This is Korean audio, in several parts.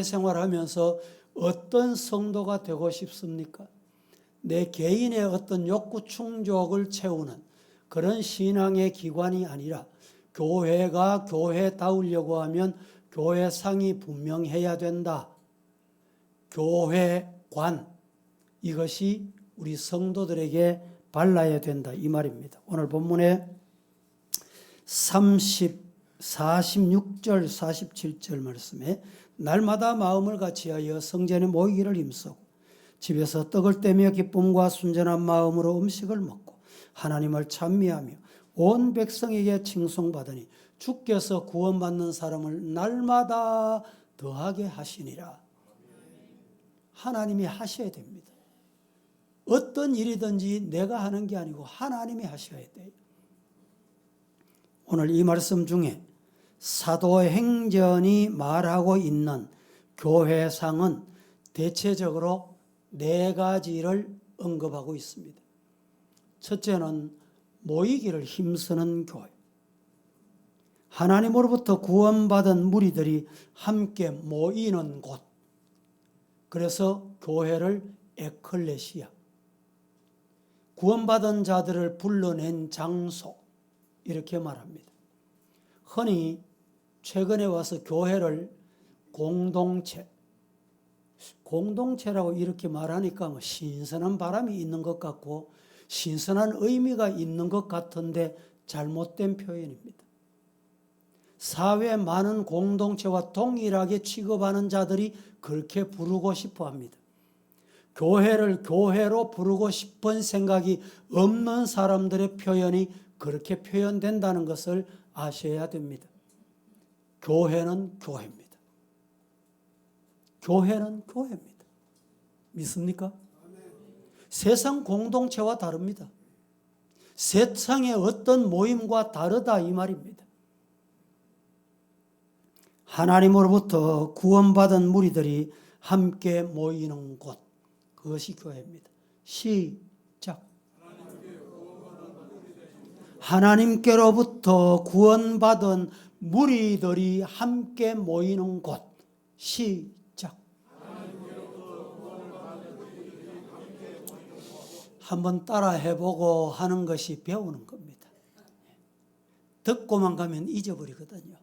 생활하면서 어떤 성도가 되고 싶습니까? 내 개인의 어떤 욕구 충족을 채우는 그런 신앙의 기관이 아니라 교회가 교회다우려고 하면 교회상이 분명해야 된다. 교회관, 이것이 우리 성도들에게 발라야 된다 이 말입니다. 오늘 본문에 46절 47절 말씀에 날마다 마음을 같이하여 성전에 모이기를 힘쓰고 집에서 떡을 떼며 기쁨과 순전한 마음으로 음식을 먹고 하나님을 찬미하며 온 백성에게 칭송받으니 주께서 구원받는 사람을 날마다 더하게 하시니라. 하나님이 하셔야 됩니다. 어떤 일이든지 내가 하는 게 아니고 하나님이 하셔야 돼요. 오늘 이 말씀 중에 사도행전이 말하고 있는 교회상은 대체적으로 4가지를 언급하고 있습니다. 첫째는 모이기를 힘쓰는 교회. 하나님으로부터 구원받은 무리들이 함께 모이는 곳. 그래서 교회를 에클레시아, 구원받은 자들을 불러낸 장소, 이렇게 말합니다. 흔히 최근에 와서 교회를 공동체라고 이렇게 말하니까 뭐 신선한 바람이 있는 것 같고 신선한 의미가 있는 것 같은데 잘못된 표현입니다. 사회 많은 공동체와 동일하게 취급하는 자들이 그렇게 부르고 싶어 합니다. 교회를 교회로 부르고 싶은 생각이 없는 사람들의 표현이 그렇게 표현된다는 것을 아셔야 됩니다. 교회는 교회입니다. 교회는 교회입니다. 믿습니까? 세상 공동체와 다릅니다. 세상의 어떤 모임과 다르다 이 말입니다. 하나님으로부터 구원받은 무리들이 함께 모이는 곳, 그것이 교회입니다. 시작. 하나님께로부터 구원받은 무리들이 함께 모이는 곳, 시작. 한번 따라 해보고 하는 것이 배우는 겁니다. 듣고만 가면 잊어버리거든요.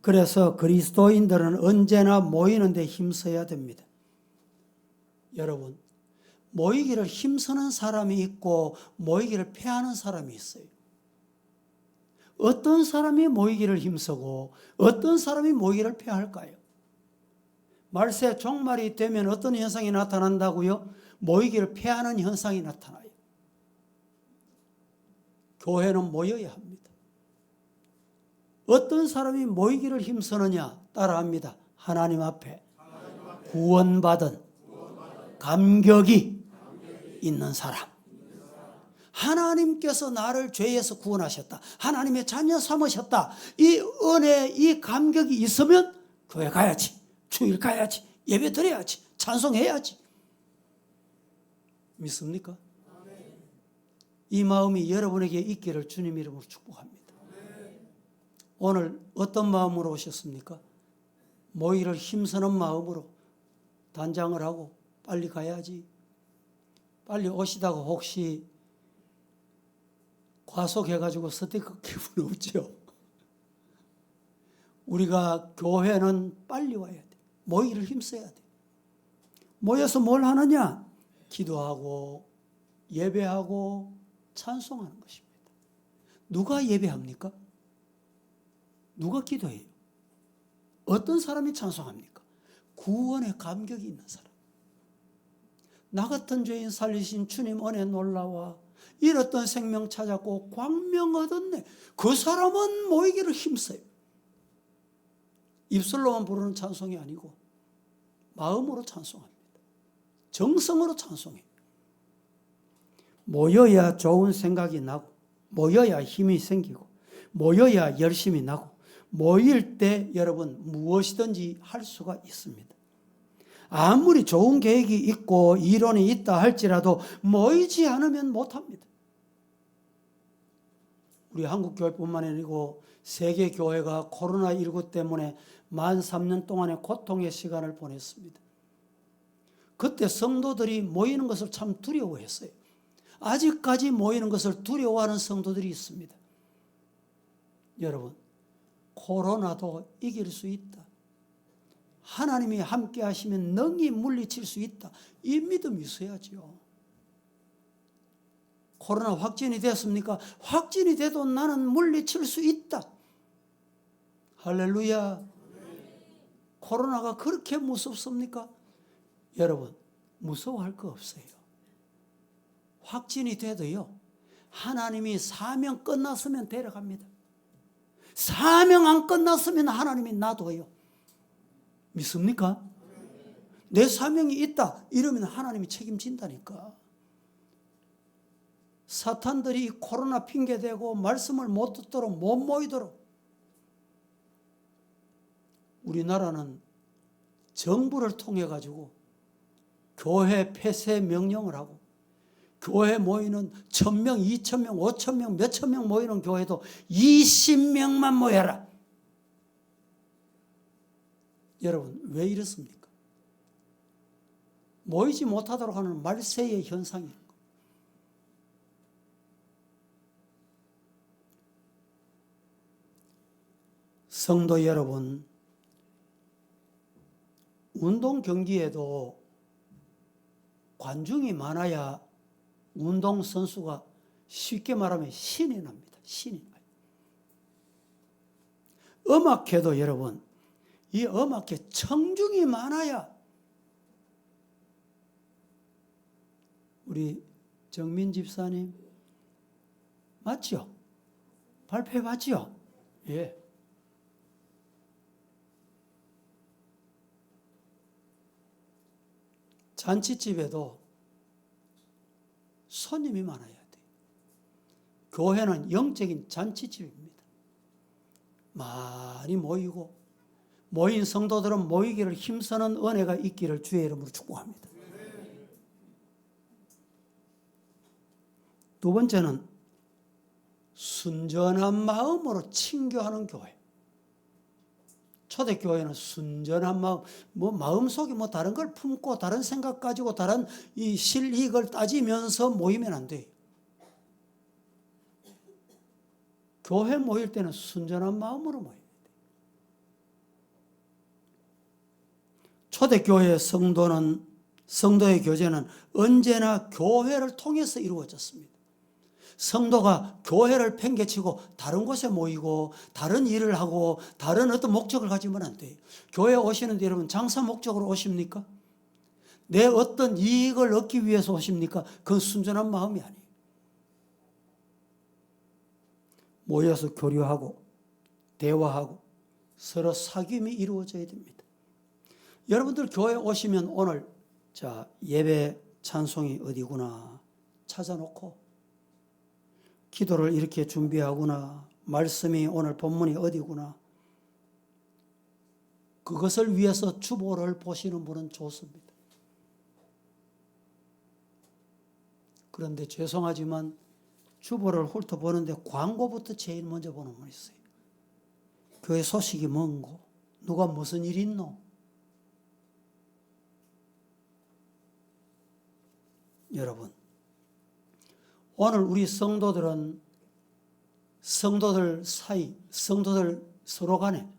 그래서 그리스도인들은 언제나 모이는 데 힘써야 됩니다. 여러분, 모이기를 힘쓰는 사람이 있고 모이기를 패하는 사람이 있어요. 어떤 사람이 모이기를 힘쓰고 어떤 사람이 모이기를 패할까요? 말세 종말이 되면 어떤 현상이 나타난다고요? 모이기를 패하는 현상이 나타나요. 교회는 모여야 합니다. 어떤 사람이 모이기를 힘쓰느냐? 따라합니다. 하나님 앞에 구원받은 감격이 있는 사람. 하나님께서 나를 죄에서 구원하셨다. 하나님의 자녀 삼으셨다. 이 은혜, 이 감격이 있으면 교회 가야지. 주일 가야지. 예배 드려야지. 찬송해야지. 믿습니까? 이 마음이 여러분에게 있기를 주님 이름으로 축복합니다. 오늘 어떤 마음으로 오셨습니까? 모이를 힘쓰는 마음으로 단장을 하고 빨리 가야지. 빨리 오시다가 혹시 과속해가지고 스티커 기분 없죠? 우리가 교회는 빨리 와야 돼. 모이를 힘써야 돼. 모여서 뭘 하느냐? 기도하고 예배하고 찬송하는 것입니다. 누가 예배합니까? 누가 기도해요? 어떤 사람이 찬송합니까? 구원의 감격이 있는 사람. 나 같은 죄인 살리신 주님 은혜 놀라와 잃었던 생명 찾았고 광명 얻었네. 그 사람은 모이기를 힘써요. 입술로만 부르는 찬송이 아니고 마음으로 찬송합니다. 정성으로 찬송해요. 모여야 좋은 생각이 나고 모여야 힘이 생기고 모여야 열심히 나고 모일 때 여러분 무엇이든지 할 수가 있습니다. 아무리 좋은 계획이 있고 이론이 있다 할지라도 모이지 않으면 못합니다. 우리 한국교회뿐만 아니고 세계교회가 코로나19 때문에 만 3년 동안의 고통의 시간을 보냈습니다. 그때 성도들이 모이는 것을 참 두려워했어요. 아직까지 모이는 것을 두려워하는 성도들이 있습니다. 여러분, 코로나도 이길 수 있다. 하나님이 함께 하시면 능히 물리칠 수 있다. 이 믿음이 있어야죠. 코로나 확진이 됐습니까? 확진이 돼도 나는 물리칠 수 있다. 할렐루야. 코로나가 그렇게 무섭습니까? 여러분, 무서워할 거 없어요. 확진이 돼도요, 하나님이 사명 끝났으면 데려갑니다. 사명 안 끝났으면 하나님이 놔둬요. 믿습니까? 내 사명이 있다 이러면 하나님이 책임진다니까. 사탄들이 코로나 핑계대고 말씀을 못 듣도록 못 모이도록, 우리나라는 정부를 통해 가지고 교회 폐쇄 명령을 하고, 교회 모이는 1000명, 2000명, 5000명, 몇천 명 모이는 교회도 20명만 모여라. 여러분, 왜 이렇습니까? 모이지 못하도록 하는 말세의 현상이에요. 성도 여러분, 운동 경기에도 관중이 많아야 운동선수가 쉽게 말하면 신이 납니다. 신이 나요. 음악회도 여러분, 이 음악회 청중이 많아야, 우리 정민 집사님 맞죠? 발표해 봤죠? 예. 잔치집에도 손님이 많아야 돼요. 교회는 영적인 잔치집입니다. 많이 모이고, 모인 성도들은 모이기를 힘쓰는 은혜가 있기를 주의 이름으로 축복합니다. 두 번째는 순전한 마음으로 친교하는 교회. 초대교회는 순전한 마음, 마음속에 다른 걸 품고 다른 생각 가지고 다른 이 실익을 따지면서 모이면 안 돼요. 교회 모일 때는 순전한 마음으로 모여야 돼요. 초대교회의 성도의 교제는 언제나 교회를 통해서 이루어졌습니다. 성도가 교회를 팽개치고 다른 곳에 모이고 다른 일을 하고 다른 어떤 목적을 가지면 안 돼요. 교회에 오시는데 여러분, 장사 목적으로 오십니까? 내 어떤 이익을 얻기 위해서 오십니까? 그건 순전한 마음이 아니에요. 모여서 교류하고 대화하고 서로 사귐이 이루어져야 됩니다. 여러분들 교회 오시면 오늘 예배 찬송이 어디구나 찾아놓고, 기도를 이렇게 준비하구나, 말씀이 오늘 본문이 어디구나, 그것을 위해서 주보를 보시는 분은 좋습니다. 그런데 죄송하지만 주보를 훑어보는데 광고부터 제일 먼저 보는 분이 있어요. 교회 소식이 뭔고, 누가 무슨 일 있노. 여러분, 오늘 우리 성도들은 성도들 사이, 성도들 서로 간에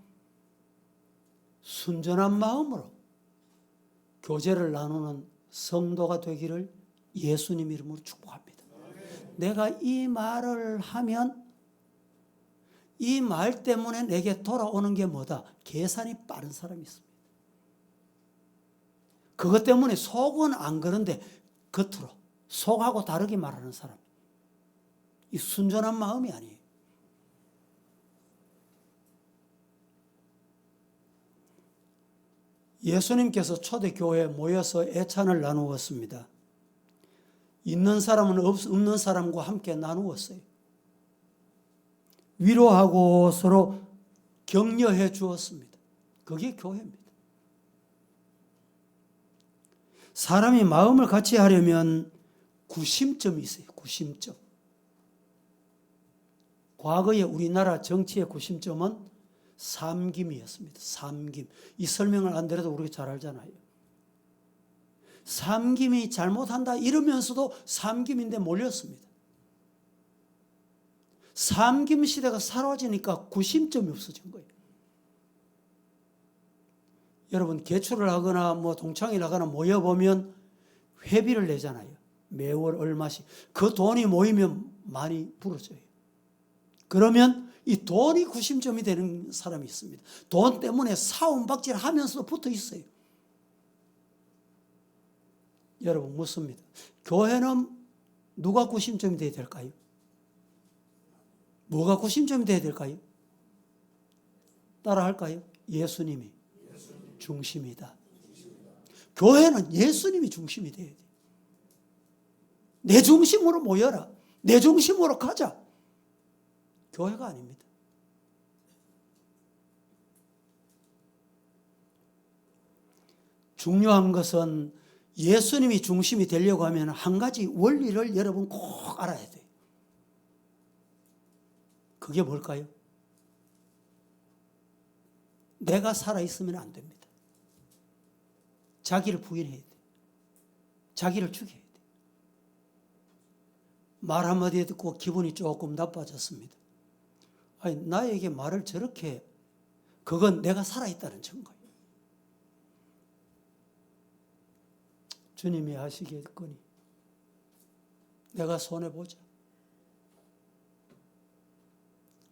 순전한 마음으로 교제를 나누는 성도가 되기를 예수님 이름으로 축복합니다. 내가 이 말을 하면 이 말 때문에 내게 돌아오는 게 뭐다? 계산이 빠른 사람이 있습니다. 그것 때문에 속은 안 그런데 겉으로 속하고 다르게 말하는 사람, 이 순전한 마음이 아니에요. 예수님께서 초대교회에 모여서 애찬을 나누었습니다. 있는 사람은 없는 사람과 함께 나누었어요. 위로하고 서로 격려해 주었습니다. 그게 교회입니다. 사람이 마음을 같이 하려면 구심점이 있어요. 구심점. 과거의 우리나라 정치의 구심점은 삼김이었습니다. 삼김. 이 설명을 안 드려도 우리가 잘 알잖아요. 삼김이 잘못한다 이러면서도 삼김인데 몰렸습니다. 삼김 시대가 사라지니까 구심점이 없어진 거예요. 여러분 개출을 하거나 뭐 동창회를 하거나 모여보면 회비를 내잖아요. 매월 얼마씩. 그 돈이 모이면 많이 부러져요. 그러면 이 돈이 구심점이 되는 사람이 있습니다. 돈 때문에 사움박질 하면서도 붙어 있어요. 여러분 묻습니다. 교회는 누가 구심점이 되어야 될까요? 뭐가 구심점이 되어야 될까요? 따라 할까요? 예수님이 중심이다. 교회는 예수님이 중심이 되어야 돼요. 내 중심으로 모여라. 내 중심으로 가자. 교회가 아닙니다. 중요한 것은 예수님이 중심이 되려고 하면 한 가지 원리를 여러분 꼭 알아야 돼요. 그게 뭘까요? 내가 살아있으면 안 됩니다. 자기를 부인해야 돼요. 자기를 죽여야 돼요. 말 한마디 듣고 기분이 조금 나빠졌습니다. 아니, 나에게 말을 저렇게, 그건 내가 살아있다는 증거예요. 주님이 하시겠거니 내가 손해보자.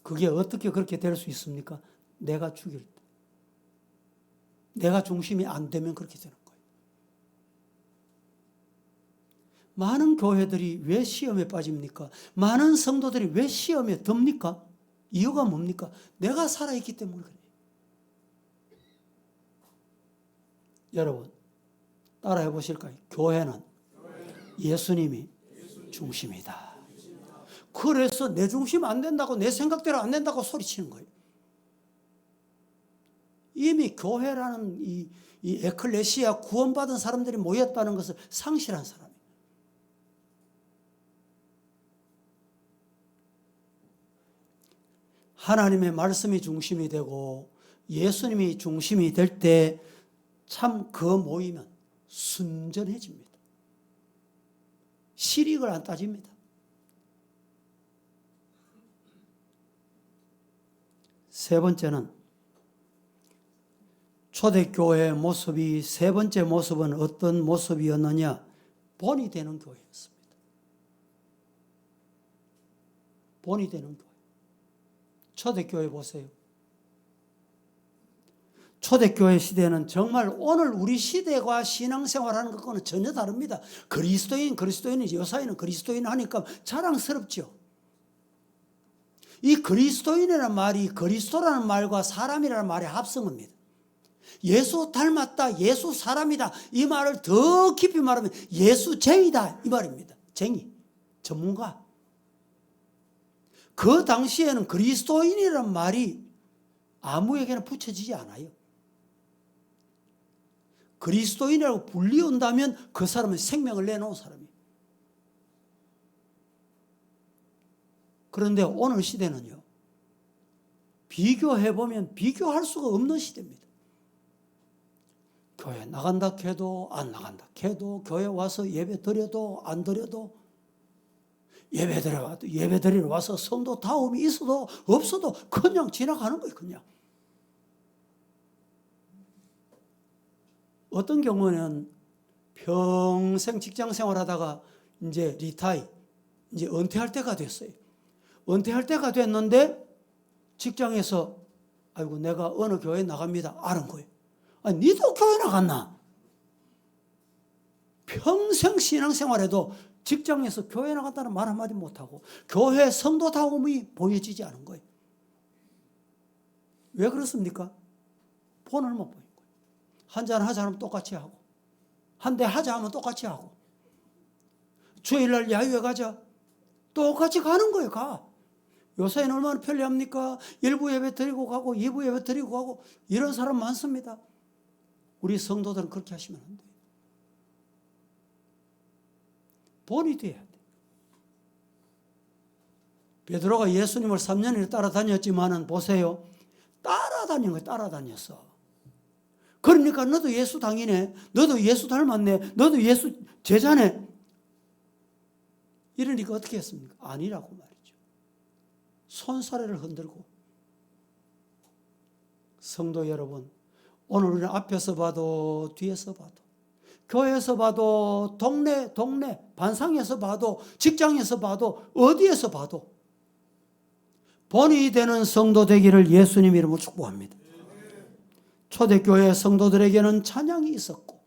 그게 어떻게 그렇게 될 수 있습니까? 내가 죽일 때. 내가 중심이 안 되면 그렇게 되는 거예요. 많은 교회들이 왜 시험에 빠집니까? 많은 성도들이 왜 시험에 듭니까? 이유가 뭡니까? 내가 살아있기 때문에 그래요. 여러분 따라해 보실까요? 교회는 예수님이 중심이다. 그래서 내 중심 안 된다고, 내 생각대로 안 된다고 소리치는 거예요. 이미 교회라는 이 에클레시아 구원받은 사람들이 모였다는 것을 상실한 사람이에요. 하나님의 말씀이 중심이 되고 예수님이 중심이 될 때 참 그 모이면 순전해집니다. 실익을 안 따집니다. 세 번째는 초대교회의 모습이, 세 번째 모습은 어떤 모습이었느냐? 본이 되는 교회였습니다. 본이 되는 교회. 초대교회 보세요. 초대교회 시대는 정말 오늘 우리 시대와 신앙생활하는 것과는 전혀 다릅니다. 그리스도인, 여사인은 그리스도인 하니까 자랑스럽죠. 이 그리스도인이라는 말이 그리스도라는 말과 사람이라는 말의 합성어입니다. 예수 닮았다, 예수 사람이다, 이 말을 더 깊이 말하면 예수쟁이다 이 말입니다. 쟁이, 전문가. 그 당시에는 그리스도인이라는 말이 아무에게나 붙여지지 않아요. 그리스도인이라고 불리운다면 그 사람은 생명을 내놓은 사람이에요. 그런데 오늘 시대는요, 비교해보면 비교할 수가 없는 시대입니다. 교회 나간다 해도 안 나간다 해도, 교회 와서 예배 드려도 안 드려도, 예배 드리러 와서 성도 다움이 있어도 없어도 그냥 지나가는 거예요. 그냥. 어떤 경우는 평생 직장 생활하다가 이제 리타이, 이제 은퇴할 때가 됐어요. 은퇴할 때가 됐는데 직장에서 아이고 내가 어느 교회 나갑니다. 아는 거예요. 아니 니도 교회 나갔나? 평생 신앙생활에도 직장에서 교회 나갔다는 말 한마디 못하고 교회 성도다움이 보여지지 않은 거예요. 왜 그렇습니까? 본을 못 보인 거예요. 한잔 하자 하면 똑같이 하고, 한 대 하자 하면 똑같이 하고, 주일날 야유회 가자 똑같이 가는 거예요. 가. 요새는 얼마나 편리합니까? 1부 예배 드리고 가고 2부 예배 드리고 가고 이런 사람 많습니다. 우리 성도들은 그렇게 하시면 안 돼요. 본이 돼야 돼. 베드로가 예수님을 3년을 따라다녔지만은 보세요. 따라다니는 거야. 따라다녔어. 그러니까 너도 예수 당이네. 너도 예수 닮았네. 너도 예수 제자네. 이러니까 어떻게 했습니까? 아니라고 말이죠. 손사래를 흔들고. 성도 여러분, 오늘 우리는 앞에서 봐도 뒤에서 봐도 교회에서 봐도 동네 반상에서 봐도 직장에서 봐도 어디에서 봐도 본이 되는 성도 되기를 예수님 이름으로 축복합니다. 초대교회 성도들에게는 찬양이 있었고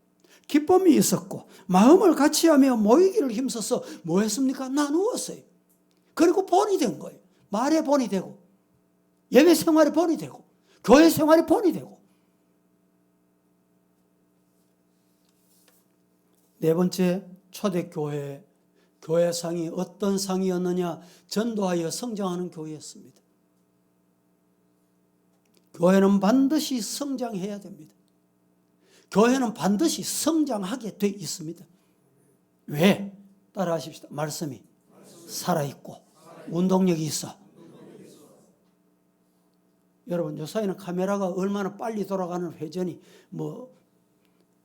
기쁨이 있었고 마음을 같이하며 모이기를 힘써서 뭐 했습니까? 나누었어요. 그리고 본이 된 거예요. 말에 본이 되고 예배 생활에 본이 되고 교회 생활에 본이 되고. 네 번째, 초대교회 교회상이 어떤 상이었느냐? 전도하여 성장하는 교회였습니다. 교회는 반드시 성장해야 됩니다. 교회는 반드시 성장하게 돼 있습니다. 왜? 따라하십시다. 말씀이 살아있고 운동력이 있어. 여러분, 요사이는 카메라가 얼마나 빨리 돌아가는 회전이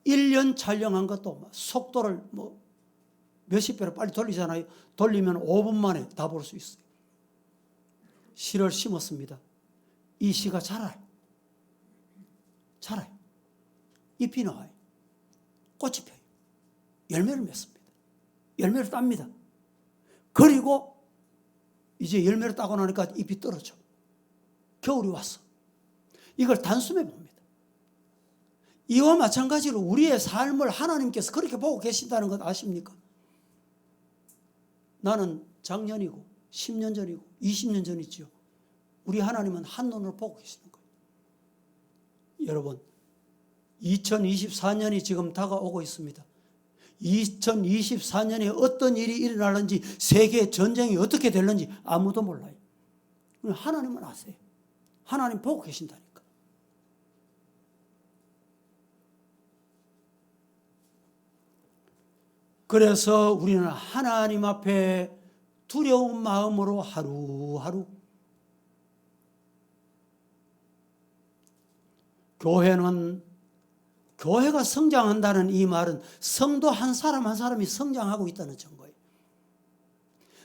1년 촬영한 것도 속도를 몇십 배로 빨리 돌리잖아요. 돌리면 5분 만에 다 볼 수 있어요. 씨를 심었습니다. 이 씨가 자라요. 잎이 나와요. 꽃이 펴요. 열매를 맺습니다. 열매를 땁니다. 그리고 이제 열매를 따고 나니까 잎이 떨어져. 겨울이 왔어. 이걸 단숨에 봅니다. 이와 마찬가지로 우리의 삶을 하나님께서 그렇게 보고 계신다는 것 아십니까? 나는 작년이고 10년 전이고 20년 전이죠. 우리 하나님은 한눈으로 보고 계시는 거예요. 여러분, 2024년이 지금 다가오고 있습니다. 2024년에 어떤 일이 일어날는지, 세계 전쟁이 어떻게 될는지 아무도 몰라요. 하나님은 아세요. 하나님 보고 계신다니까. 그래서 우리는 하나님 앞에 두려운 마음으로 하루하루 교회가 성장한다는 이 말은 성도 한 사람 한 사람이 성장하고 있다는 증거예요.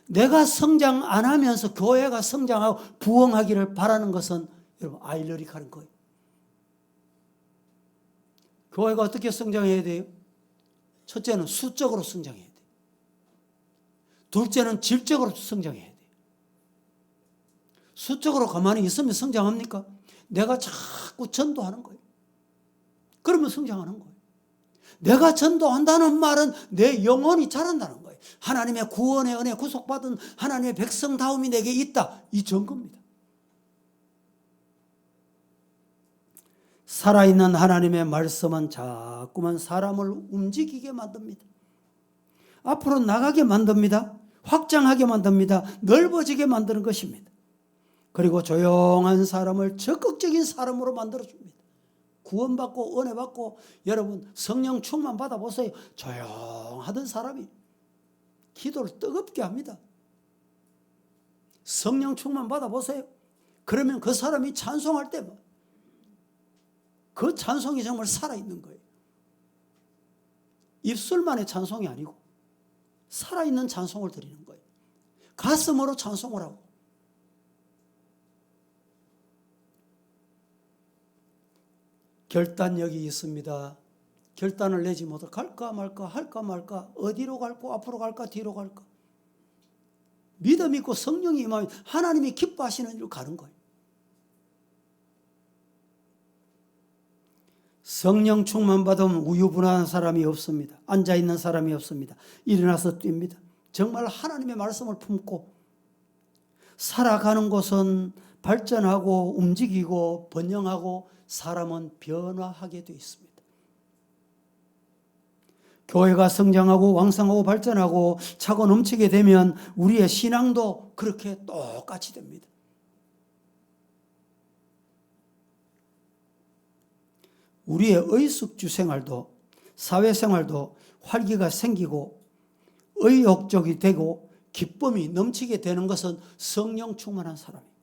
내가 성장 안 하면서 교회가 성장하고 부흥하기를 바라는 것은 여러분 아이러니컬한 거예요. 교회가 어떻게 성장해야 돼요? 첫째는 수적으로 성장해야 돼요. 둘째는 질적으로 성장해야 돼요. 수적으로 가만히 있으면 성장합니까? 내가 자꾸 전도하는 거예요. 그러면 성장하는 거예요. 내가 전도한다는 말은 내 영혼이 자란다는 거예요. 하나님의 구원의 은혜, 구속받은 하나님의 백성다움이 내게 있다. 이 증거입니다. 살아있는 하나님의 말씀은 자꾸만 사람을 움직이게 만듭니다. 앞으로 나가게 만듭니다. 확장하게 만듭니다. 넓어지게 만드는 것입니다. 그리고 조용한 사람을 적극적인 사람으로 만들어줍니다. 구원받고 은혜받고 여러분 성령 충만 받아보세요. 조용하던 사람이 기도를 뜨겁게 합니다. 성령 충만 받아보세요. 그러면 그 사람이 찬송할 때 그 찬송이 정말 살아있는 거예요. 입술만의 찬송이 아니고 살아있는 찬송을 드리는 거예요. 가슴으로 찬송을 하고. 결단력이 있습니다. 결단을 내지 못해 갈까 말까 할까 말까 어디로 갈까 앞으로 갈까 뒤로 갈까. 믿음 있고 성령이 임하면 하나님이 기뻐하시는 일로 가는 거예요. 성령 충만 받으면 우유부단한 사람이 없습니다. 앉아있는 사람이 없습니다. 일어나서 뜁니다. 정말 하나님의 말씀을 품고 살아가는 곳은 발전하고 움직이고 번영하고 사람은 변화하게 되어 있습니다. 교회가 성장하고 왕성하고 발전하고 차고 넘치게 되면 우리의 신앙도 그렇게 똑같이 됩니다. 우리의 의숙주 생활도 사회생활도 활기가 생기고 의욕적이 되고 기쁨이 넘치게 되는 것은 성령 충만한 사람이에요.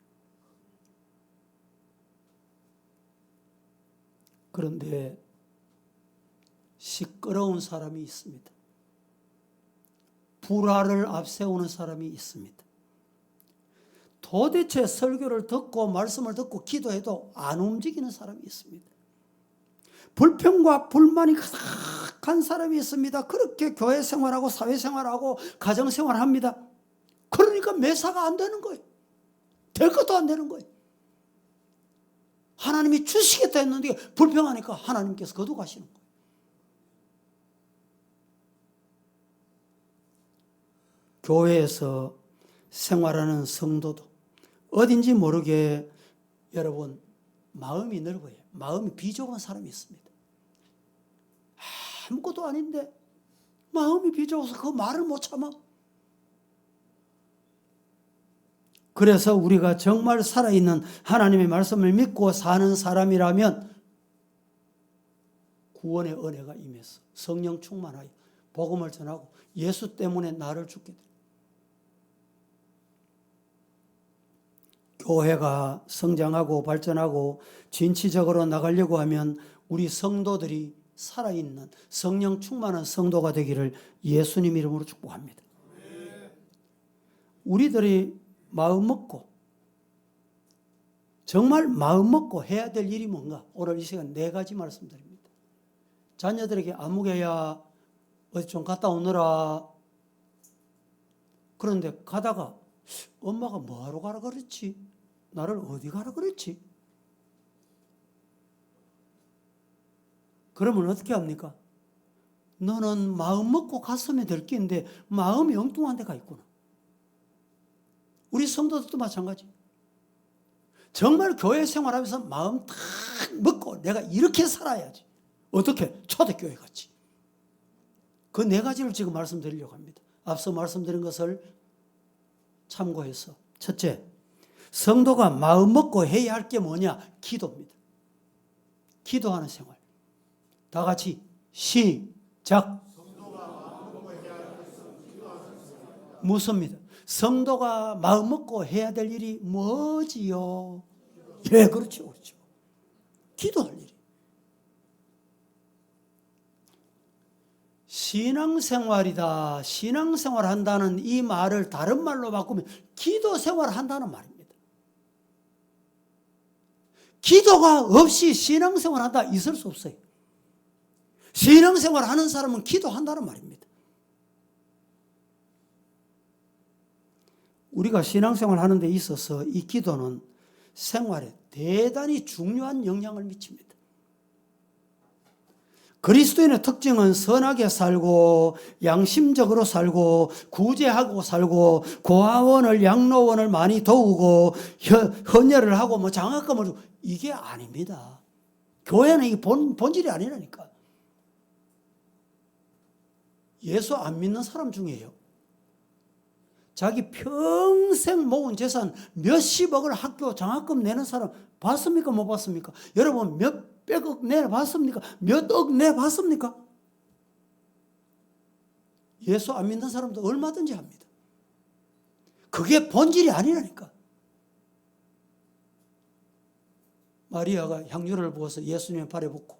그런데 시끄러운 사람이 있습니다. 불화를 앞세우는 사람이 있습니다. 도대체 설교를 듣고 말씀을 듣고 기도해도 안 움직이는 사람이 있습니다. 불평과 불만이 가득한 사람이 있습니다. 그렇게 교회 생활하고 사회 생활하고 가정 생활합니다. 그러니까 매사가 안 되는 거예요. 될 것도 안 되는 거예요. 하나님이 주시겠다 했는데 불평하니까 하나님께서 거두가시는 거예요. 교회에서 생활하는 성도도 어딘지 모르게 여러분 마음이 넓어요. 마음이 비좁은 사람이 있습니다. 아무것도 아닌데 마음이 비좁아서 그 말을 못 참아. 그래서 우리가 정말 살아있는 하나님의 말씀을 믿고 사는 사람이라면 구원의 은혜가 임해서 성령 충만하여 복음을 전하고 예수 때문에 나를 죽게 됩니다. 교회가 성장하고 발전하고 진취적으로 나가려고 하면 우리 성도들이 살아있는 성령 충만한 성도가 되기를 예수님 이름으로 축복합니다. 우리들이 마음 먹고 정말 마음 먹고 해야 될 일이 뭔가? 오늘 이 시간 4가지 말씀드립니다. 자녀들에게 아무개야 어디 좀 갔다 오너라. 그런데 가다가 엄마가 뭐하러 가라 그랬지? 나를 어디 가라 그랬지? 그러면 어떻게 합니까? 너는 마음 먹고 갔으면 될 게인데 마음이 엉뚱한 데가 있구나. 우리 성도들도 마찬가지. 정말 교회 생활하면서 마음 딱 먹고 내가 이렇게 살아야지. 어떻게? 초대교회 같이. 그 4가지를 지금 말씀드리려고 합니다. 앞서 말씀드린 것을 참고해서 첫째, 성도가 마음 먹고 해야 할 게 뭐냐? 기도입니다. 기도하는 생활. 다 같이 시작. 묻습니다. 성도가 마음 먹고 해야 될 일이 뭐지요? 예, 그렇죠, 그렇죠. 기도할 일이. 신앙생활이다. 신앙생활 한다는 이 말을 다른 말로 바꾸면 기도생활 한다는 말입니다. 기도가 없이 신앙생활 한다 있을 수 없어요. 신앙생활 하는 사람은 기도한다는 말입니다. 우리가 신앙생활 하는 데 있어서 이 기도는 생활에 대단히 중요한 영향을 미칩니다. 그리스도인의 특징은 선하게 살고 양심적으로 살고 구제하고 살고 고아원을 양로원을 많이 도우고 헌혈을 하고 뭐 장학금을 주고 이게 아닙니다. 교회는 이게 본질이 아니라니까. 예수 안 믿는 사람 중에요. 자기 평생 모은 재산 몇십억을 학교 장학금 내는 사람 봤습니까? 못 봤습니까? 여러분 몇백억 내봤습니까? 몇억 내봤습니까? 예수 안 믿는 사람도 얼마든지 합니다. 그게 본질이 아니라니까. 마리아가 향유를 부어서 예수님의 발에 붓고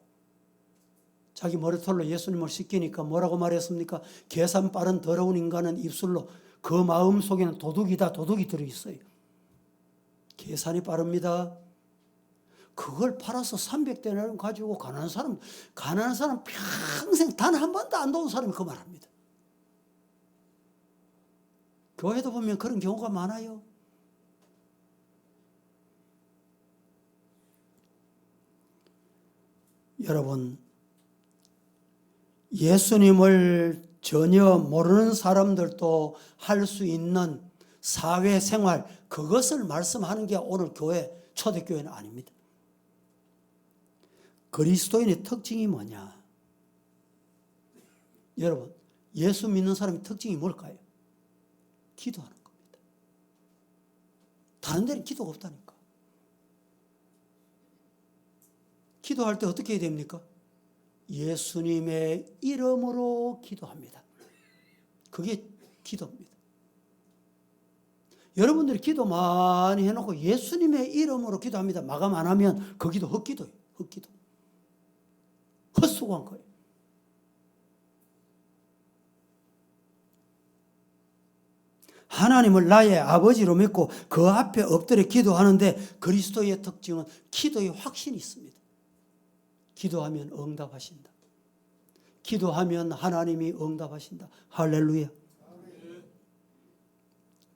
자기 머리털로 예수님을 씻기니까 뭐라고 말했습니까? 계산 빠른 더러운 인간은 입술로 그 마음 속에는 도둑이다, 도둑이 들어있어요. 계산이 빠릅니다. 그걸 팔아서 300데나리온 가지고 가난한 사람 평생 단 한 번도 안 도운 사람이 그 말합니다. 교회도 보면 그런 경우가 많아요. 여러분, 예수님을 전혀 모르는 사람들도 할 수 있는 사회생활, 그것을 말씀하는 게 오늘 교회, 초대교회는 아닙니다. 그리스도인의 특징이 뭐냐? 여러분, 예수 믿는 사람의 특징이 뭘까요? 기도하는 겁니다. 다른 데는 기도가 없다니까. 기도할 때 어떻게 해야 됩니까? 예수님의 이름으로 기도합니다. 그게 기도입니다. 여러분들이 기도 많이 해놓고 예수님의 이름으로 기도합니다. 마감 안 하면 그 기도 헛기도예요. 헛기도. 수고한 거예요. 하나님을 나의 아버지로 믿고 그 앞에 엎드려 기도하는데 그리스도의 특징은 기도의 확신이 있습니다. 기도하면 응답하신다. 기도하면 하나님이 응답하신다. 할렐루야.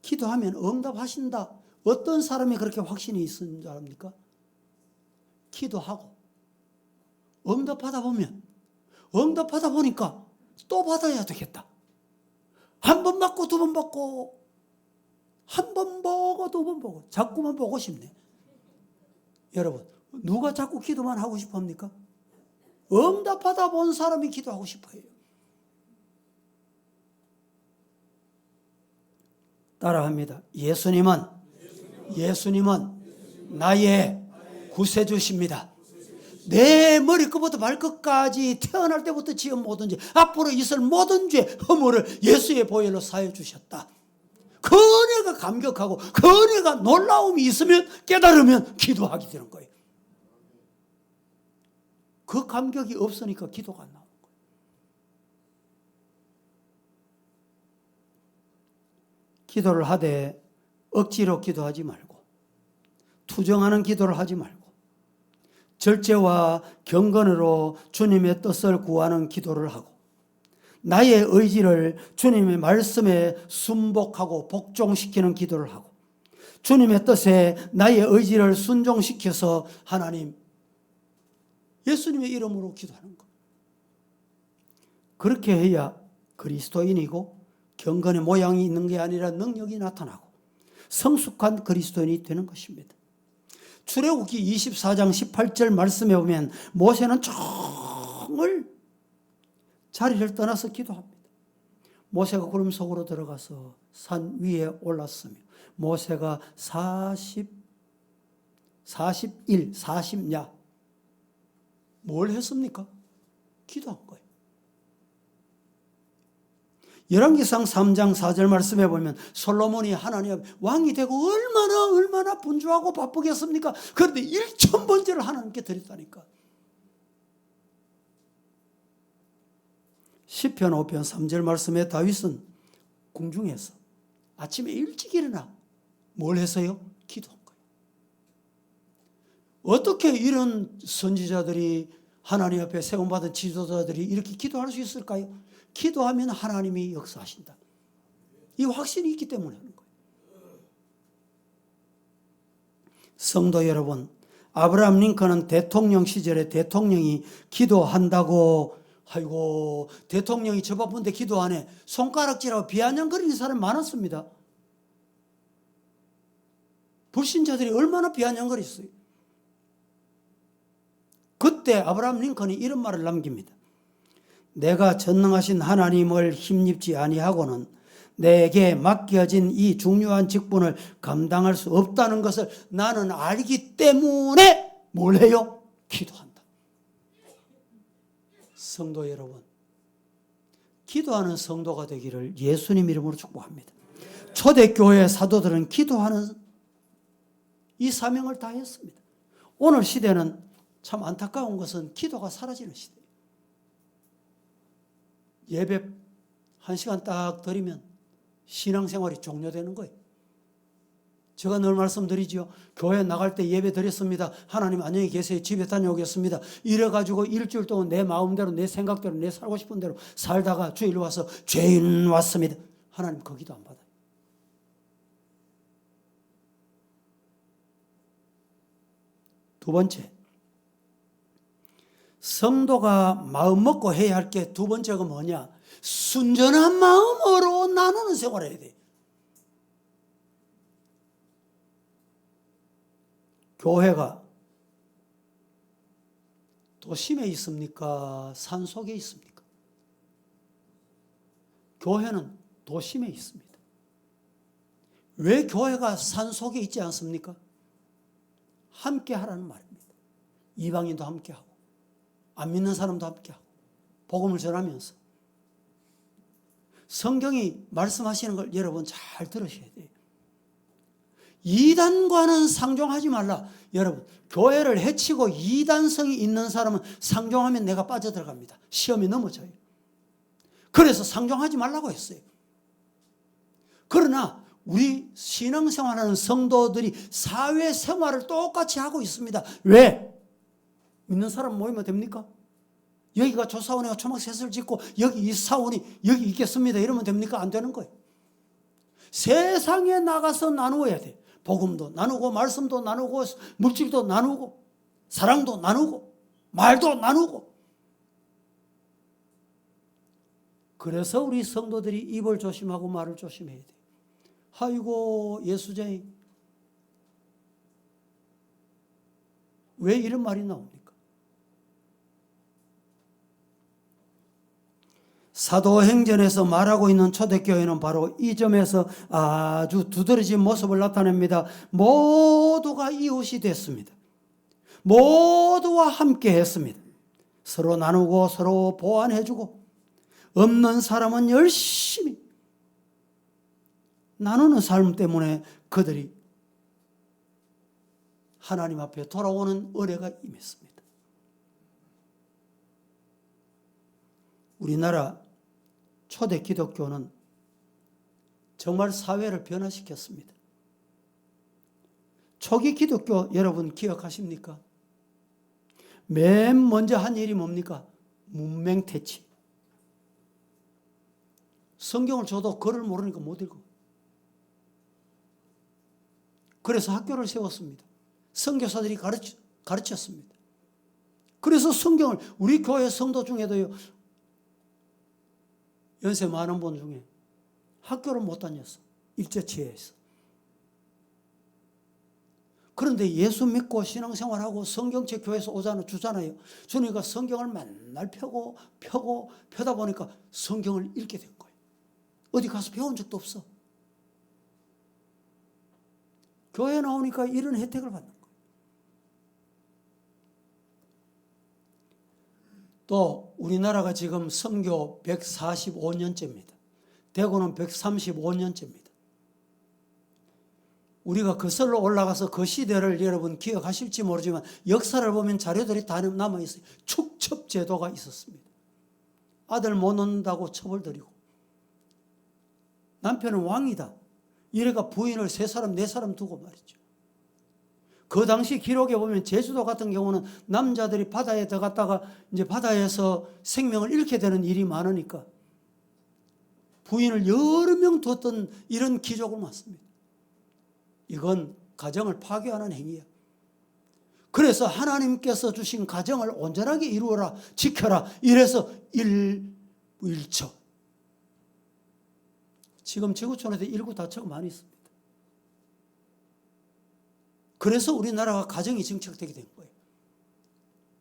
기도하면 응답하신다. 어떤 사람이 그렇게 확신이 있는 줄 압니까? 기도하고 응답하다 보니까 또 받아야 되겠다. 한 번 받고 두 번 받고 한 번 보고 두 번 보고 자꾸만 보고 싶네. 여러분, 누가 자꾸 기도만 하고 싶어 합니까? 응답하다 본 사람이 기도하고 싶어 해요. 따라합니다. 예수님은 나의 구세주십니다. 내 머리끝부터 발끝까지 태어날 때부터 지은 모든 죄, 앞으로 있을 모든 죄, 허물을 예수의 보혈로 사해 주셨다. 그 은혜가 감격하고 그 은혜가 놀라움이 있으면 깨달으면 기도하게 되는 거예요. 그 감격이 없으니까 기도가 안 나오는 거예요. 기도를 하되 억지로 기도하지 말고 투정하는 기도를 하지 말고 절제와 경건으로 주님의 뜻을 구하는 기도를 하고 나의 의지를 주님의 말씀에 순복하고 복종시키는 기도를 하고 주님의 뜻에 나의 의지를 순종시켜서 하나님, 예수님의 이름으로 기도하는 것. 그렇게 해야 그리스도인이고 경건의 모양이 있는 게 아니라 능력이 나타나고 성숙한 그리스도인이 되는 것입니다. 출애굽기 24장 18절 말씀에 보면 모세는 정말 자리를 떠나서 기도합니다. 모세가 구름 속으로 들어가서 산 위에 올랐으며 모세가 40야 뭘 했습니까? 기도한 거예요. 열왕기상 3장 4절 말씀에 보면 솔로몬이 하나님 앞에 왕이 되고 얼마나 분주하고 바쁘겠습니까? 그런데 1000번째를 하나님께 드렸다니까. 시편 5편 3절 말씀에 다윗은 궁중에서 아침에 일찍 일어나 뭘 했어요? 기도한 거예요. 어떻게 이런 선지자들이 하나님 앞에 세움받은 지도자들이 이렇게 기도할 수 있을까요? 기도하면 하나님이 역사하신다. 이 확신이 있기 때문에 하는 거예요. 성도 여러분, 아브라함 링컨은 대통령 시절에 대통령이 기도한다고 아이고 대통령이 저 바쁜데 기도하네 손가락질하고 비아냥거리는 사람이 많았습니다. 불신자들이 얼마나 비아냥거렸어요. 그때 아브라함 링컨이 이런 말을 남깁니다. 내가 전능하신 하나님을 힘입지 아니하고는 내게 맡겨진 이 중요한 직분을 감당할 수 없다는 것을 나는 알기 때문에 뭘 해요? 기도한다. 성도 여러분, 기도하는 성도가 되기를 예수님 이름으로 축복합니다. 초대교회 사도들은 기도하는 이 사명을 다 했습니다. 오늘 시대는 참 안타까운 것은 기도가 사라지는 시대예요. 예배 1시간 딱 드리면 신앙생활이 종료되는 거예요. 제가 늘 말씀드리죠. 교회 나갈 때 예배 드렸습니다. 하나님 안녕히 계세요. 집에 다녀오겠습니다. 이래가지고 일주일 동안 내 마음대로 내 생각대로 내 살고 싶은 대로 살다가 주일 와서 죄인 왔습니다. 하나님 거기도 안 받아요. 두 번째, 성도가 마음 먹고 해야 할 게 두 번째가 뭐냐? 순전한 마음으로 나누는 생활을 해야 돼. 교회가 도심에 있습니까? 산 속에 있습니까? 교회는 도심에 있습니다. 왜 교회가 산 속에 있지 않습니까? 함께 하라는 말입니다. 이방인도 함께 하고 안 믿는 사람도 함께 하고 복음을 전하면서 성경이 말씀하시는 걸 여러분 잘 들으셔야 돼요. 이단과는 상종하지 말라. 여러분, 교회를 해치고 이단성이 있는 사람은 상종하면 내가 빠져들어갑니다. 시험에 넘어져요. 그래서 상종하지 말라고 했어요. 그러나 우리 신앙생활하는 성도들이 사회생활을 똑같이 하고 있습니다. 왜? 믿는 사람 모이면 됩니까? 여기가 조사원이가 초막셋을 짓고 여기 이 사원이 여기 있겠습니다. 이러면 됩니까? 안 되는 거예요. 세상에 나가서 나누어야 돼. 복음도 나누고 말씀도 나누고 물질도 나누고 사랑도 나누고 말도 나누고. 그래서 우리 성도들이 입을 조심하고 말을 조심해야 돼. 아이고 예수쟁이, 왜 이런 말이 나옵니까? 사도행전에서 말하고 있는 초대교회는 바로 이 점에서 아주 두드러진 모습을 나타냅니다. 모두가 이웃이 됐습니다. 모두와 함께 했습니다. 서로 나누고 서로 보완해주고 없는 사람은 열심히 나누는 삶 때문에 그들이 하나님 앞에 돌아오는 은혜가 임했습니다. 우리나라 초대 기독교는 정말 사회를 변화시켰습니다. 초기 기독교 여러분 기억하십니까? 맨 먼저 한 일이 뭡니까? 문맹퇴치. 성경을 줘도 글을 모르니까 못 읽어. 그래서 학교를 세웠습니다. 선교사들이 가르쳤습니다. 그래서 성경을 우리 교회 성도 중에도요, 연세 많은 분 중에 학교를 못 다녔어. 일제치해에서. 그런데 예수 믿고 신앙생활하고 성경책 교회에서 주잖아요. 주니까 성경을 맨날 펴다 보니까 성경을 읽게 된 거예요. 어디 가서 배운 적도 없어. 교회 나오니까 이런 혜택을 받는 거예요. 또 우리나라가 지금 선교 145년째입니다. 대구는 135년째입니다. 우리가 거슬러 올라가서 그 시대를 여러분 기억하실지 모르지만 역사를 보면 자료들이 다 남아있어요. 축첩제도가 있었습니다. 아들 못 낳는다고 처벌드리고, 남편은 왕이다 이래가 부인을 3사람 4사람 두고 말이죠. 그 당시 기록에 보면 제주도 같은 경우는 남자들이 바다에 들어갔다가 이제 바다에서 생명을 잃게 되는 일이 많으니까 부인을 여러 명 뒀던 이런 기록을 봤습니다. 이건 가정을 파괴하는 행위야. 그래서 하나님께서 주신 가정을 온전하게 이루어라, 지켜라. 이래서 일처. 지금 지구촌에도 일구다처가 많이 있습니다. 그래서 우리나라가 가정이 정착되게 된 거예요.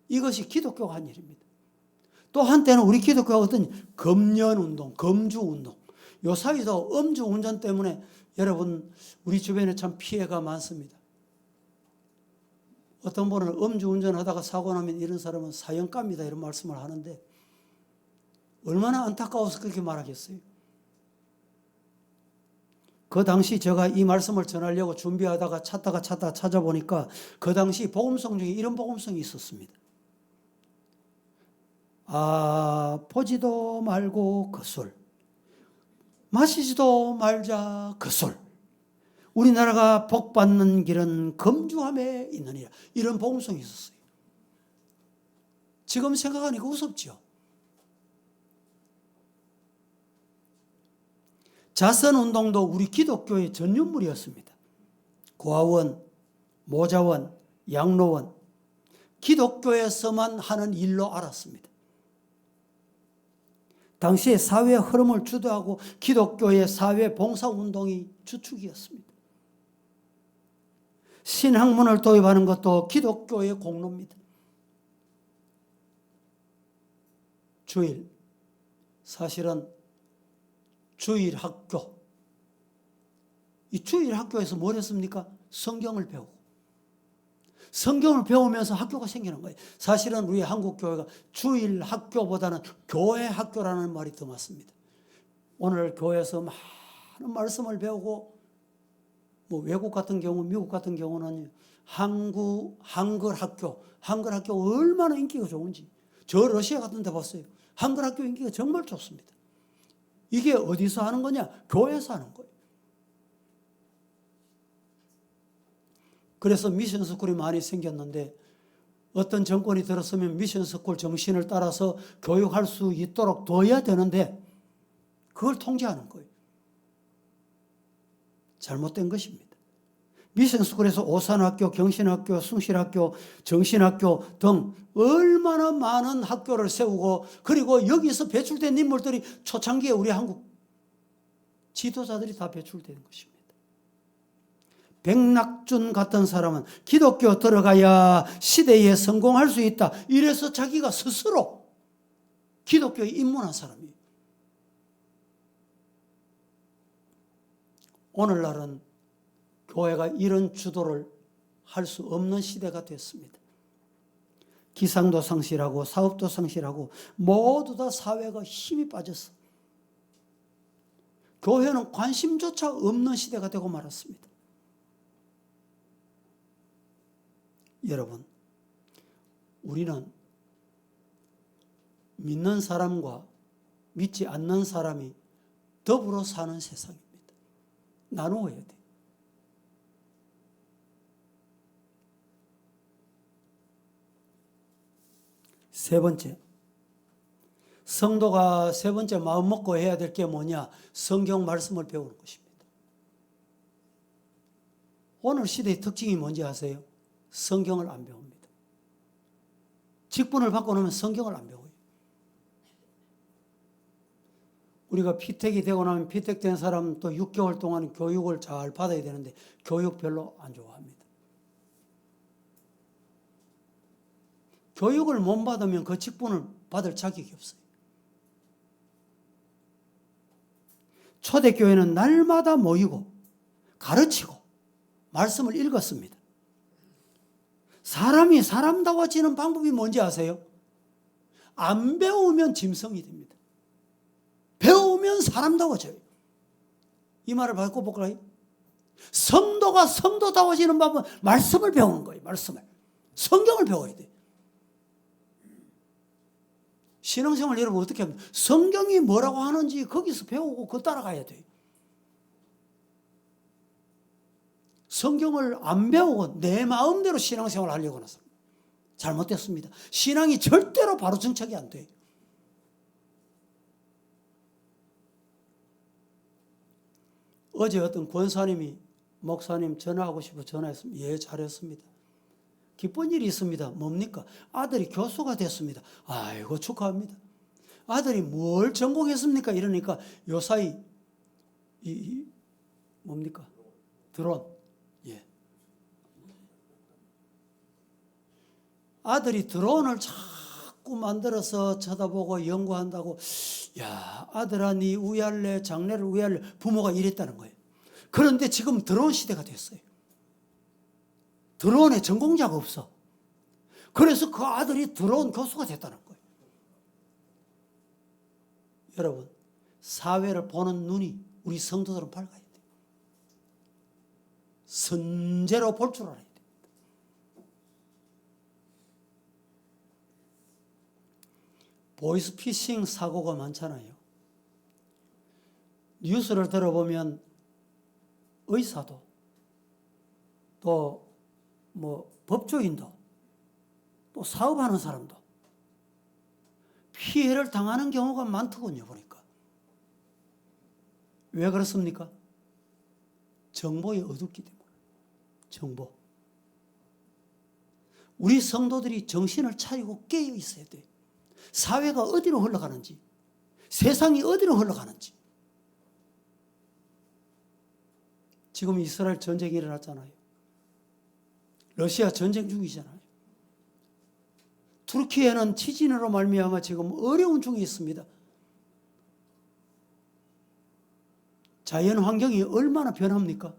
이것이 기독교가 한 일입니다. 또 한때는 우리 기독교가 어떤 금연운동, 금주운동, 요 사이도 음주운전 때문에 여러분 우리 주변에 참 피해가 많습니다. 어떤 분은 음주운전하다가 사고 나면 이런 사람은 사형감이다 이런 말씀을 하는데 얼마나 안타까워서 그렇게 말하겠어요. 그 당시 제가 이 말씀을 전하려고 준비하다가 찾다가 찾아보니까 그 당시 복음성 중에 이런 복음성이 있었습니다. 보지도 말고 그 술, 마시지도 말자 그 술, 우리나라가 복받는 길은 금주함에 있느니라. 이런 복음성이 있었어요. 지금 생각하니까 우습죠. 자선운동도 우리 기독교의 전유물이었습니다. 고아원, 모자원, 양로원, 기독교에서만 하는 일로 알았습니다. 당시의 사회 흐름을 주도하고 기독교의 사회 봉사운동이 주축이었습니다. 신학문을 도입하는 것도 기독교의 공로입니다. 주일, 사실은 주일학교, 이 주일학교에서 뭘 했습니까? 성경을 배우고, 성경을 배우면서 학교가 생기는 거예요. 사실은 우리 한국교회가 주일학교보다는 교회학교라는 말이 더 맞습니다. 오늘 교회에서 많은 말씀을 배우고 뭐 외국 같은 경우, 미국 같은 경우는 한글 학교 얼마나 인기가 좋은지. 저 러시아 같은 데 봤어요. 한글 학교 인기가 정말 좋습니다. 이게 어디서 하는 거냐? 교회에서 하는 거예요. 그래서 미션 스쿨이 많이 생겼는데 어떤 정권이 들었으면 미션 스쿨 정신을 따라서 교육할 수 있도록 둬야 되는데 그걸 통제하는 거예요. 잘못된 것입니다. 미션 스쿨에서 오산학교, 경신학교, 숭실학교, 정신학교 등 얼마나 많은 학교를 세우고 그리고 여기서 배출된 인물들이 초창기에 우리 한국 지도자들이 다 배출된 것입니다. 백낙준 같은 사람은 기독교 들어가야 시대에 성공할 수 있다. 이래서 자기가 스스로 기독교에 입문한 사람이에요. 오늘날은 교회가 이런 주도를 할 수 없는 시대가 됐습니다. 기상도 상실하고 사업도 상실하고 모두 다 사회가 힘이 빠졌어. 교회는 관심조차 없는 시대가 되고 말았습니다. 여러분, 우리는 믿는 사람과 믿지 않는 사람이 더불어 사는 세상입니다. 나누어야 돼. 세 번째, 성도가 세 번째 마음 먹고 해야 될 게 뭐냐? 성경 말씀을 배우는 것입니다. 오늘 시대의 특징이 뭔지 아세요? 성경을 안 배웁니다. 직분을 받고 나면 성경을 안 배워요. 우리가 피택이 되고 나면 피택된 사람 또 6개월 동안 교육을 잘 받아야 되는데 교육 별로 안 좋아합니다. 교육을 못 받으면 그 직분을 받을 자격이 없어요. 초대교회는 날마다 모이고 가르치고 말씀을 읽었습니다. 사람이 사람다워지는 방법이 뭔지 아세요? 안 배우면 짐승이 됩니다. 배우면 사람다워져요. 이 말을 바꿔볼까요? 성도가 성도다워지는 방법은 말씀을 배우는 거예요. 말씀을. 성경을 배워야 돼요. 신앙생활 여러분 어떻게 합니까? 성경이 뭐라고 하는지 거기서 배우고 그거 따라가야 돼요. 성경을 안 배우고 내 마음대로 신앙생활을 하려고 해서 잘못됐습니다. 신앙이 절대로 바로 정착이 안 돼요. 어제 어떤 권사님이 목사님 전화하고 싶어 전화했습니다. 예, 잘했습니다. 기쁜 일이 있습니다. 뭡니까? 아들이 교수가 됐습니다. 아이고 축하합니다. 아들이 뭘 전공했습니까? 이러니까 요사이 뭡니까? 드론. 예. 아들이 드론을 자꾸 만들어서 쳐다보고 연구한다고 야 아들아 니 우야할래 장래를 우야할래 부모가 이랬다는 거예요. 그런데 지금 드론 시대가 됐어요. 드론에 전공자가 없어. 그래서 그 아들이 드론 교수가 됐다는 거예요. 여러분 사회를 보는 눈이 우리 성도들은 밝아야 돼요. 선제로 볼 줄 알아야 됩니다. 보이스피싱 사고가 많잖아요. 뉴스를 들어보면 의사도 또 법조인도 또 사업하는 사람도 피해를 당하는 경우가 많더군요. 보니까 왜 그렇습니까? 정보에 어둡기 때문에. 정보. 우리 성도들이 정신을 차리고 깨어 있어야 돼요. 사회가 어디로 흘러가는지, 세상이 어디로 흘러가는지. 지금 이스라엘 전쟁이 일어났잖아요. 러시아 전쟁 중이잖아요. 투르키에는 지진으로 말미암아 지금 어려운 중에 있습니다. 자연 환경이 얼마나 변합니까?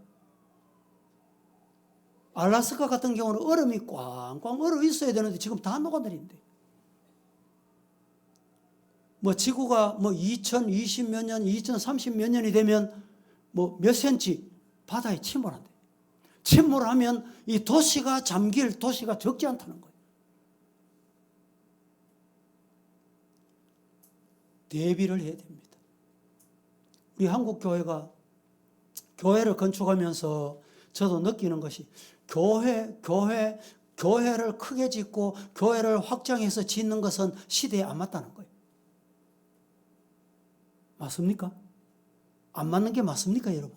알라스카 같은 경우는 얼음이 꽝꽝 얼어 있어야 되는데 지금 다 녹아내린대. 지구가 2020 몇 년, 2030 몇 년이 되면 몇 센치 바다에 침몰한대. 침몰하면 이 도시가 잠길 도시가 적지 않다는 거예요. 대비를 해야 됩니다. 우리 한국 교회를 건축하면서 저도 느끼는 것이 교회를 크게 짓고 교회를 확장해서 짓는 것은 시대에 안 맞다는 거예요. 맞습니까? 안 맞는 게 맞습니까, 여러분?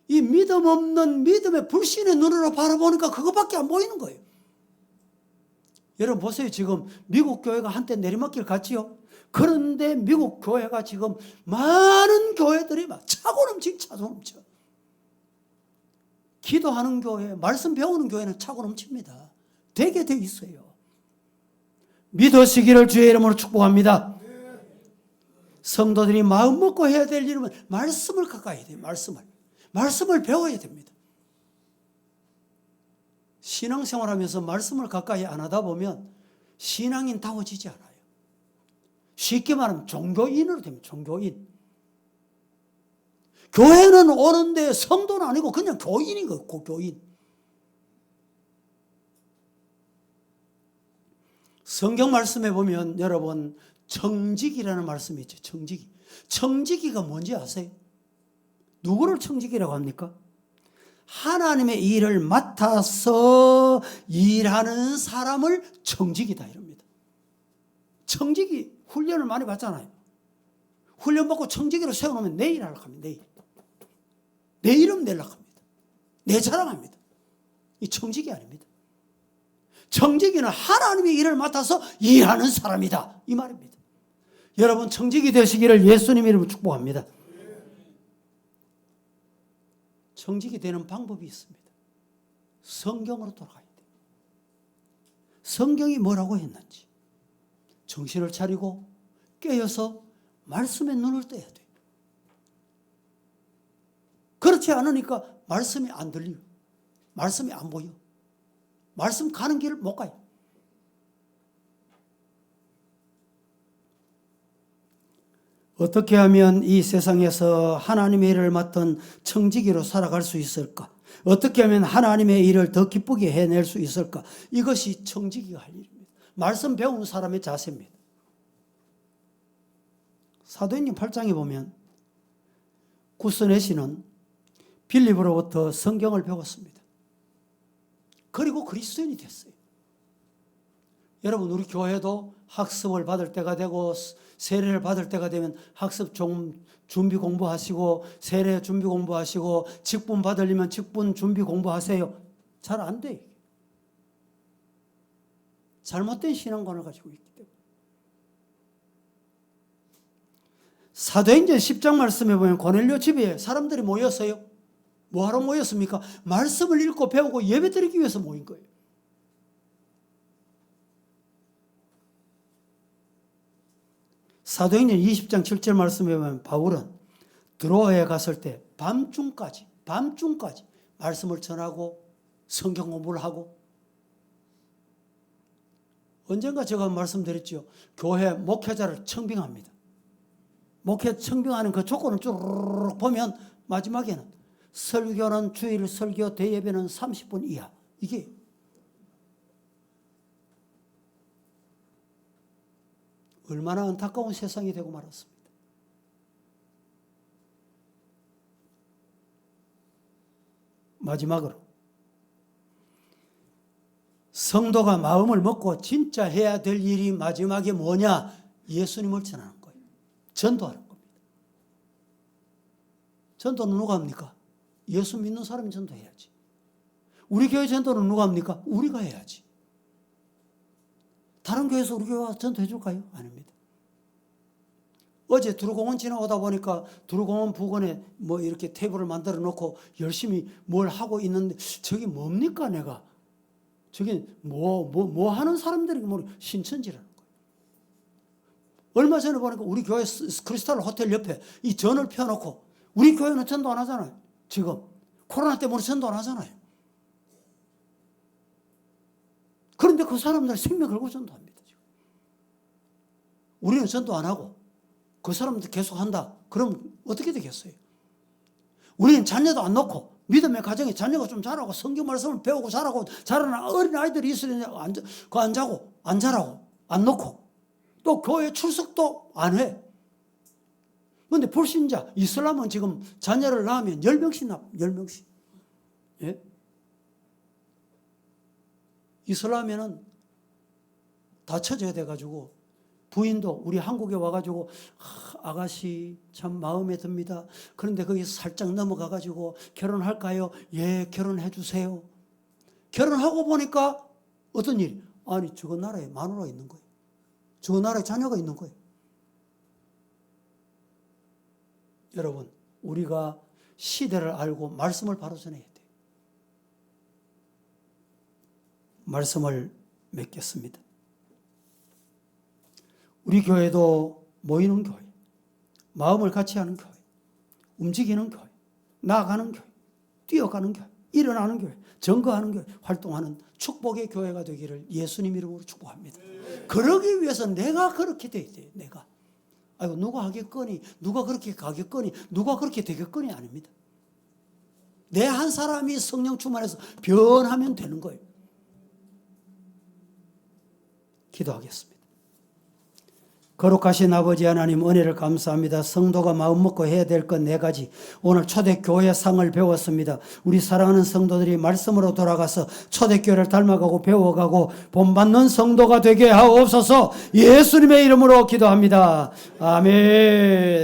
이 믿음 없는 믿음의 불신의 눈으로 바라보니까 그것밖에 안 보이는 거예요. 여러분 보세요. 지금 미국 교회가 한때 내리막길 갔지요. 그런데 미국 교회가 지금 많은 교회들이 막 차고 넘쳐. 기도하는 교회, 말씀 배우는 교회는 차고 넘칩니다. 되게 돼 있어요. 믿으시기를 주의 이름으로 축복합니다. 성도들이 마음 먹고 해야 될 일은 말씀을 가까이 해야 돼요. 말씀을 배워야 됩니다. 신앙생활하면서 말씀을 가까이 안 하다 보면 신앙인다워지지 않아요. 쉽게 말하면 종교인으로 됩니다. 종교인. 교회는 오는데 성도는 아니고 그냥 교인인 거예요. 교인. 성경 말씀에 보면 여러분 청지기라는 말씀이 있죠. 청지기. 청지기가 뭔지 아세요? 누구를 청지기라고 합니까? 하나님의 일을 맡아서 일하는 사람을 청지기다 이럽니다. 청지기 훈련을 많이 받잖아요. 훈련 받고 청지기로 세워놓으면 내일 하려고 합니다. 내 이름 내려고 합니다. 내 자랑합니다. 이 청지기 아닙니다. 청지기는 하나님의 일을 맡아서 일하는 사람이다 이 말입니다. 여러분 청지기 되시기를 예수님 이름으로 축복합니다. 청지기 되는 방법이 있습니다. 성경으로 돌아가야 돼요. 성경이 뭐라고 했는지 정신을 차리고 깨어서 말씀에 눈을 떼야 돼요. 그렇지 않으니까 말씀이 안 들려요. 말씀이 안 보여. 말씀 가는 길을 못 가요. 어떻게 하면 이 세상에서 하나님의 일을 맡은 청지기로 살아갈 수 있을까? 어떻게 하면 하나님의 일을 더 기쁘게 해낼 수 있을까? 이것이 청지기가 할 일입니다. 말씀 배우는 사람의 자세입니다. 사도행전 8장에 보면 구스네시는 빌립으로부터 성경을 배웠습니다. 그리고 그리스도인이 됐어요. 여러분 우리 교회도 학습을 받을 때가 되고 세례를 받을 때가 되면 학습 준비 공부하시고 세례 준비 공부하시고 직분 받으려면 직분 준비 공부하세요. 잘 안 돼요. 잘못된 신앙관을 가지고 있기 때문에. 사도행전 10장 말씀에 보면 고넬료 집에 사람들이 모였어요. 뭐하러 모였습니까? 말씀을 읽고 배우고 예배드리기 위해서 모인 거예요. 사도행전 20장 7절 말씀에 보면 바울은 드로아에 갔을 때 밤중까지 말씀을 전하고 성경 공부를 하고, 언젠가 제가 말씀드렸죠. 교회 목회자를 청빙합니다. 목회 청빙하는 그 조건을 쭉 보면 마지막에는 설교는 주일 설교 대예배는 30분 이하. 이게 얼마나 안타까운 세상이 되고 말았습니다. 마지막으로 성도가 마음을 먹고 진짜 해야 될 일이 마지막에 뭐냐? 예수님을 전하는 거예요. 전도하는 겁니다. 전도는 누가 합니까? 예수 믿는 사람이 전도해야지. 우리 교회 전도는 누가 합니까? 우리가 해야지. 다른 교회에서 우리 교회 와서 전도해 줄까요? 아닙니다. 어제 두루공원 지나오다 보니까 두루공원 부근에 뭐 이렇게 테이블을 만들어 놓고 열심히 뭘 하고 있는데 저게 뭡니까 내가? 저게 뭐 하는 사람들이 뭐 신천지라는 거예요. 얼마 전에 보니까 우리 교회 크리스탈 호텔 옆에 이 전을 펴놓고, 우리 교회는 전도 안 하잖아요. 지금 코로나 때문에 전도 안 하잖아요. 그런데 그 사람들 생명 걸고 전도합니다. 지금. 우리는 전도 안 하고 그 사람들 계속 한다. 그럼 어떻게 되겠어요? 우리는 자녀도 안 놓고 믿음의 가정에 자녀가 좀 자라고 성경 말씀을 배우고 자라고 자라는 어린 아이들이 있으니 안 자고 안 자라고 안 놓고 또 교회 출석도 안 해. 그런데 불신자 이슬람은 지금 자녀를 낳으면 10명씩 낳아. 10명씩. 예? 이슬람에는 다 처져야 돼가지고 부인도 우리 한국에 와가지고 아가씨 참 마음에 듭니다. 그런데 거기 살짝 넘어가가지고 결혼할까요? 예, 결혼해 주세요. 결혼하고 보니까 어떤 일이? 아니 저 나라에 마누라가 있는 거예요. 저 나라에 자녀가 있는 거예요. 여러분 우리가 시대를 알고 말씀을 바로 전해야 돼요. 말씀을 맺겠습니다. 우리 교회도 모이는 교회, 마음을 같이 하는 교회, 움직이는 교회, 나아가는 교회, 뛰어가는 교회, 일어나는 교회, 증거하는 교회, 활동하는 축복의 교회가 되기를 예수님 이름으로 축복합니다. 그러기 위해서 내가 그렇게 돼야 돼요. 내가. 아이고 누가 하겠거니, 누가 그렇게 가겠거니, 누가 그렇게 되겠거니 아닙니다. 내 한 사람이 성령 충만해서 변하면 되는 거예요. 기도하겠습니다. 거룩하신 아버지 하나님 은혜를 감사합니다. 성도가 마음먹고 해야 될 것 4가지 오늘 초대교회 상을 배웠습니다. 우리 사랑하는 성도들이 말씀으로 돌아가서 초대교회를 닮아가고 배워가고 본받는 성도가 되게 하옵소서. 예수님의 이름으로 기도합니다. 아멘.